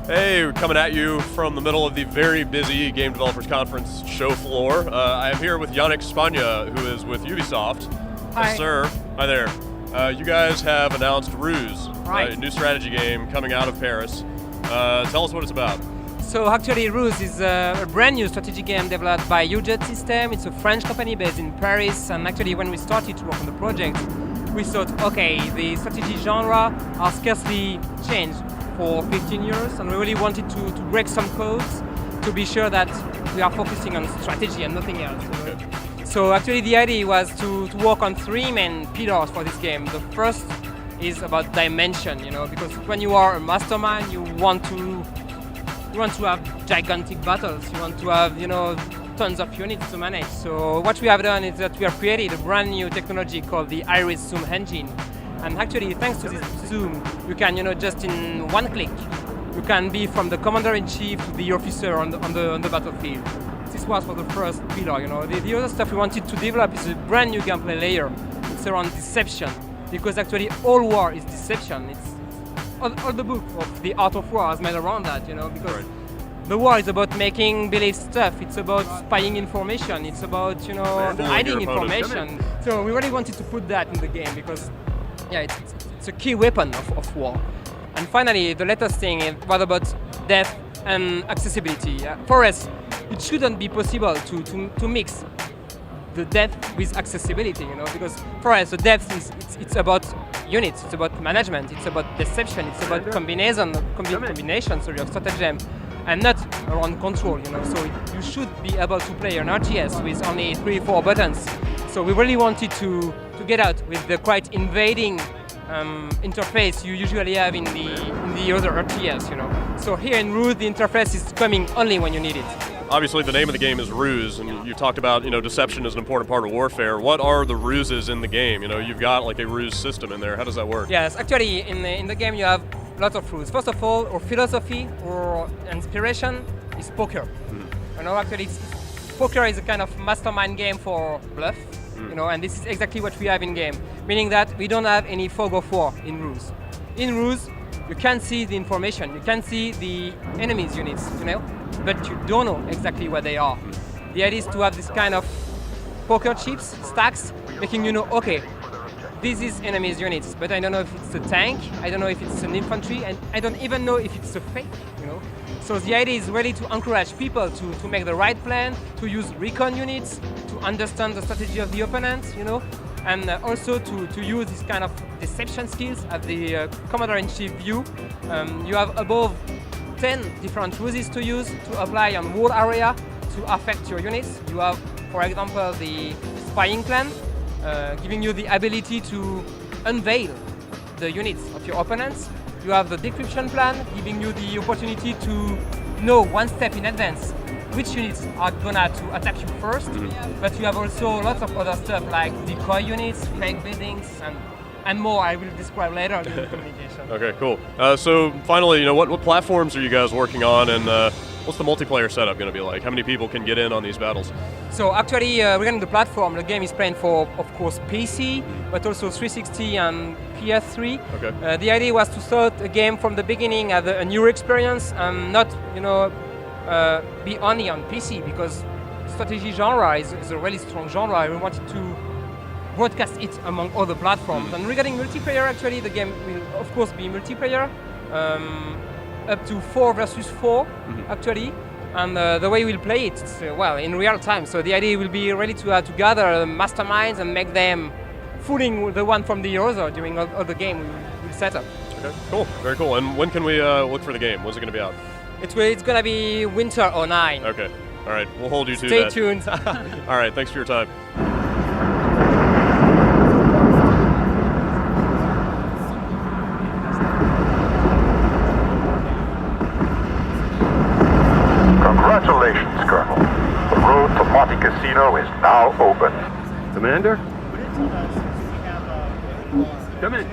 Hey, we're coming at you from the middle of the very busy Game Developers Conference show floor. I am here with Yannick Spagna, who is with Ubisoft. Hi. Yes, sir. Hi there. You guys have announced R.U.S E, Right. a new strategy game coming out of Paris. Tell us what it's about. So actually R.U.S E is a brand new strategy game developed by R.U.S.E. It's a French company based in Paris, and actually when we started to work on the project, we thought, okay, the strategy genre are scarcely changed for 15 years, and we really wanted to break some codes to be sure that we are focusing on strategy and nothing else. Okay. So actually the idea was to work on three main pillars for this game. The first is about dimension, because when you are a mastermind, you want to have gigantic battles. You want to have, tons of units to manage. So what we have done is that we have created a brand new technology called the R.U.S.E zoom engine. And actually, thanks to this zoom, you can, just in one click, you can be from the commander-in-chief to the officer on the battlefield. This was for the first pillar. The other stuff we wanted to develop is a brand new gameplay layer. It's around deception, because actually all war is deception. It's all the book of the art of war is made around that. Because Right. the war is about making believe stuff. It's about spying information. It's about hiding your opponent. information. So we really wanted to put that in the game because, yeah, it's a key weapon of war. And finally, the latest thing is what about depth and accessibility. For us, it shouldn't be possible to mix the depth with accessibility, because for us, the depth it's about units, it's about management, it's about deception, it's about combination of stratagem, and not around control, So you should be able to play an RTS with only 3-4 buttons. So we really wanted to get out with the quite invading interface you usually have in the other RTS, So here in R.U.S E, the interface is coming only when you need it. Obviously, the name of the game is R.U.S E, and you talked about, deception is an important part of warfare. What are the ruses in the game? You've got like a ruse system in there. How does that work? Yes, actually, in the game you have lots of rules. First of all, our philosophy or inspiration is poker. Actually, poker is a kind of mastermind game for bluff. And this is exactly what we have in game, meaning that we don't have any fog of war in R.U.S E. In R.U.S E, you can see the information, you can see the enemy's units, but you don't know exactly what they are. The idea is to have this kind of poker chips, stacks, making okay, this is enemy's units, but I don't know if it's a tank, I don't know if it's an infantry, and I don't even know if it's a fake, So the idea is really to encourage people to make the right plan, to use recon units, to understand the strategy of the opponent, and also to use this kind of deception skills at the commander-in-chief view. You have above 10 different ruses to use to apply on whole area to affect your units. You have, for example, the spying plan, giving you the ability to unveil the units of your opponents. You have the decryption plan, giving you the opportunity to know one step in advance which units are gonna to attack you first. But you have also lots of other stuff like decoy units, fake buildings, and more I will describe later in the communication. Okay, cool. So finally, what platforms are you guys working on, and what's the multiplayer setup going to be like? How many people can get in on these battles? So actually, regarding the platform, the game is playing for, of course, PC, but also 360 and PS3. Okay. The idea was to start a game from the beginning as a new experience and not, be only on PC, because strategy genre is a really strong genre. We wanted to broadcast it among other platforms. And regarding multiplayer, actually, the game will, of course, be multiplayer, up to 4 versus 4, actually. And the way we'll play it, it's, in real time. So the idea will be really to gather masterminds and make them fooling the one from the other during all the game we'll set up. Okay, cool. Very cool. And when can we look for the game? When's it going to be out? It's going to be winter 09. Okay. All right. We'll hold you to Stay that. tuned. All right. Thanks for your time. Congratulations, Colonel. The road to Monte Cassino is now open. Commander? Come in.